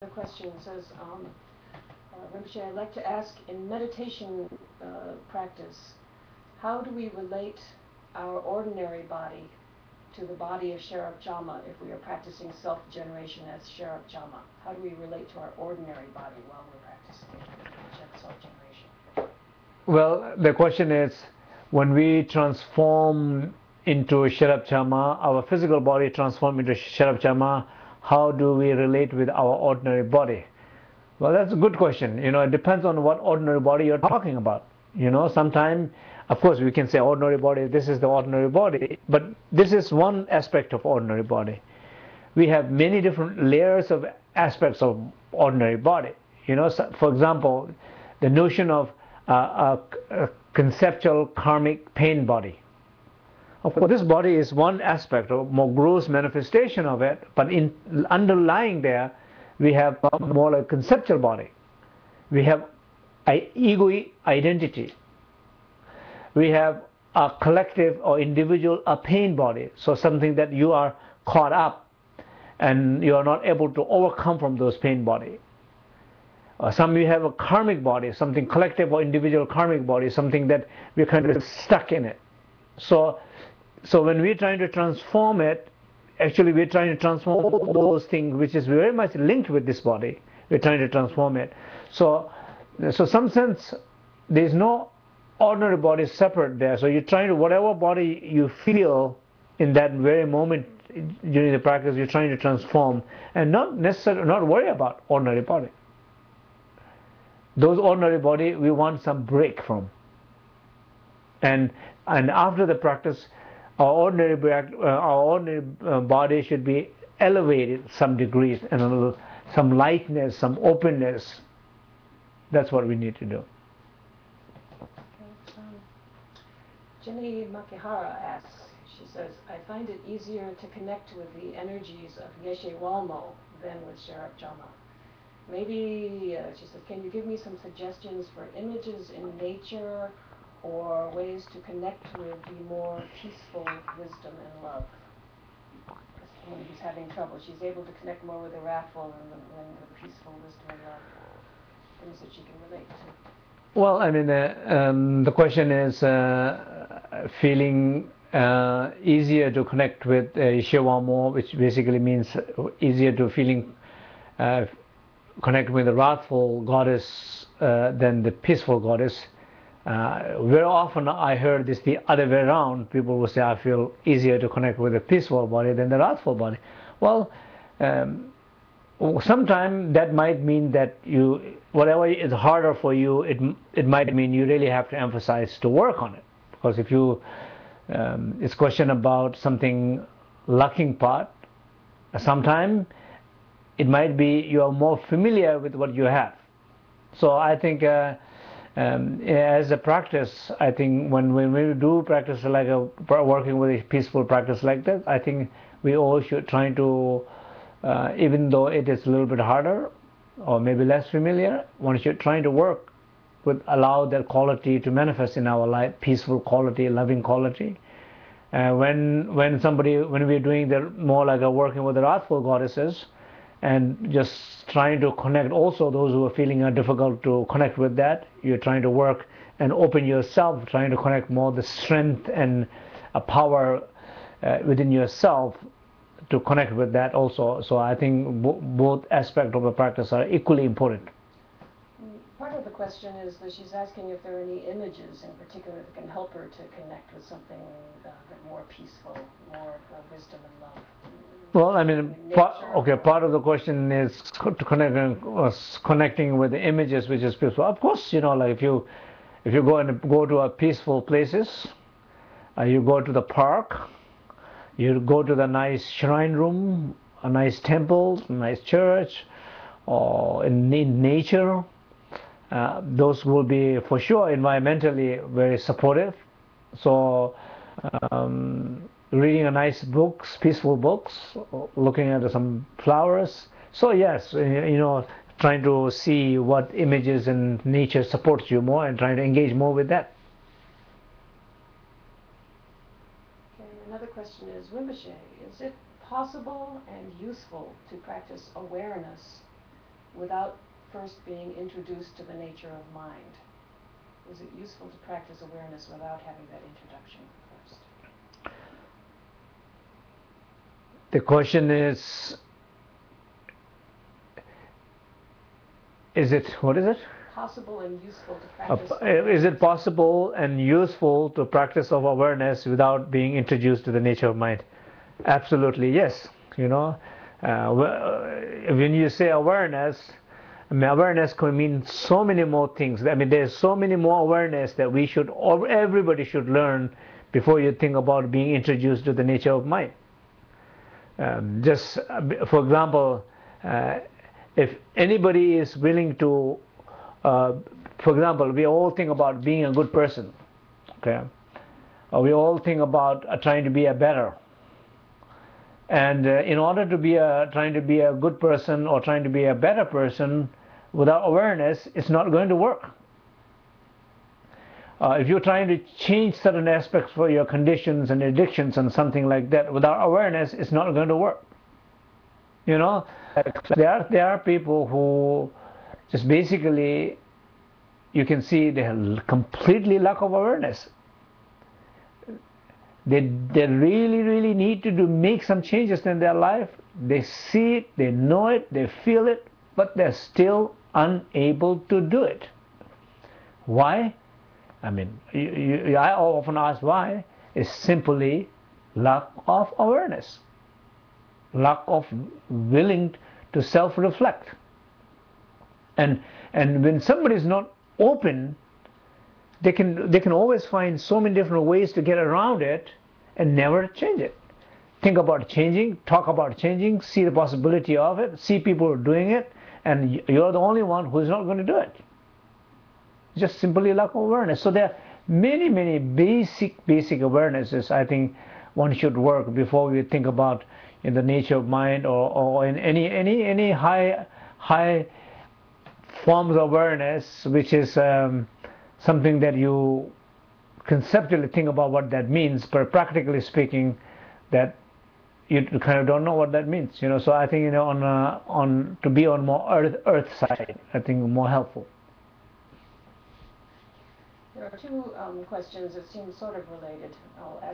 question says, Rinpoche, I'd like to ask, in meditation practice, how do we relate our ordinary body to the body of Sherab Chama if we are practicing self-generation as Sherab Chama? How do we relate to our ordinary body while we're practicing self-generation? Well, the question is, when we transform into Sherab Chama, our physical body transforms into Sherab Chama, how do we relate with our ordinary body? Well, that's a good question. It depends on what ordinary body you're talking about. Sometimes, of course, we can say ordinary body, this is the ordinary body, but this is one aspect of ordinary body. We have many different layers of aspects of ordinary body. For example, the notion of a conceptual karmic pain body. Of course, this body is one aspect, or more gross manifestation of it, but underlying there, we have more like conceptual body. We have an ego identity. We have a collective or individual a pain body, so something that you are caught up and you are not able to overcome from those pain body. Some you have a karmic body, something collective or individual karmic body, something that we're kind of stuck in it. So when we're trying to transform it, actually we're trying to transform all those things which is very much linked with this body. We're trying to transform it. So some sense there's no ordinary body separate there. So you're trying to, whatever body you feel in that very moment during the practice, you're trying to transform and not necessarily not worry about ordinary body. Those ordinary body we want some break from. And after the practice, our ordinary body should be elevated some degrees and some lightness, some openness. That's what we need to do. Jenny Makihara asks, she says, I find it easier to connect with the energies of Yeshe Walmo than with Sherab Chama. Maybe, she says, can you give me some suggestions for images in nature or ways to connect with the more peaceful wisdom and love? Someone who's having trouble, she's able to connect more with the wrathful and the peaceful wisdom and love. Things that she can relate to. Well, I mean, the question is feeling easier to connect with Shewamo, which basically means easier to feeling connect with the wrathful goddess than the peaceful goddess. Very often I heard this the other way around. People will say, I feel easier to connect with the peaceful body than the wrathful body. Well, sometimes that might mean that whatever is harder for you, it might mean you really have to emphasize to work on it. Because if you, it's a question about something lacking part, sometimes it might be you are more familiar with what you have. So I think as a practice, I think when we do practice like working with a peaceful practice like that, I think we all should try to, even though it is a little bit harder or maybe less familiar, one should try to work with allow that quality to manifest in our life, peaceful quality, loving quality. When we're doing the more like working with the wrathful goddesses, and just trying to connect also those who are feeling difficult to connect with that, you're trying to work and open yourself, trying to connect more the strength and a power within yourself to connect with that also. So I think both aspects of the practice are equally important. Part of the question is that she's asking if there are any images in particular that can help her to connect with something more peaceful, more wisdom and love. Well, I mean, part of the question is connecting with the images, which is peaceful. Of course, like if you go to a peaceful places, you go to the park, you go to the nice shrine room, a nice temple, a nice church, or in nature. Those will be for sure environmentally very supportive. So. Reading a nice books, peaceful books, looking at some flowers. So yes, trying to see what images in nature supports you more and trying to engage more with that. Okay, another question is, Rinpoche, is it possible and useful to practice awareness without first being introduced to the nature of mind? Is it useful to practice awareness without having that introduction first? The question is it, what is it? Possible and useful to practice is it possible and useful to practice of awareness without being introduced to the nature of mind? Absolutely yes. You know, when you say awareness, I mean, awareness can mean so many more things. I mean, there's so many more awareness that we should, or everybody should learn before you think about being introduced to the nature of mind. Just for example, if anybody is willing to, for example, we all think about being a good person, okay? Or we all think about trying to be a better. And in order to be trying to be a good person or trying to be a better person, without awareness, it's not going to work. If you're trying to change certain aspects for your conditions and addictions and something like that, without awareness, it's not going to work. You know, there are people who just basically, you can see they have completely lack of awareness. They really need to make some changes in their life. They see it, they know it, they feel it, but they're still unable to do it. Why? I mean, I often ask why. It's simply lack of awareness, lack of willing to self-reflect. And when somebody is not open, they can always find so many different ways to get around it and never change it. Think about changing, talk about changing, see the possibility of it, see people doing it, and you're the only one who's not going to do it. Just simply lack of awareness. So there are many basic awarenesses I think one should work before we think about in the nature of mind or in any high forms of awareness, which is something that you conceptually think about what that means, but practically speaking, that you kind of don't know what that means. You know, so I think, you know, on to be on more earth side, I think more helpful. There are two questions that seem sort of related. I'll ask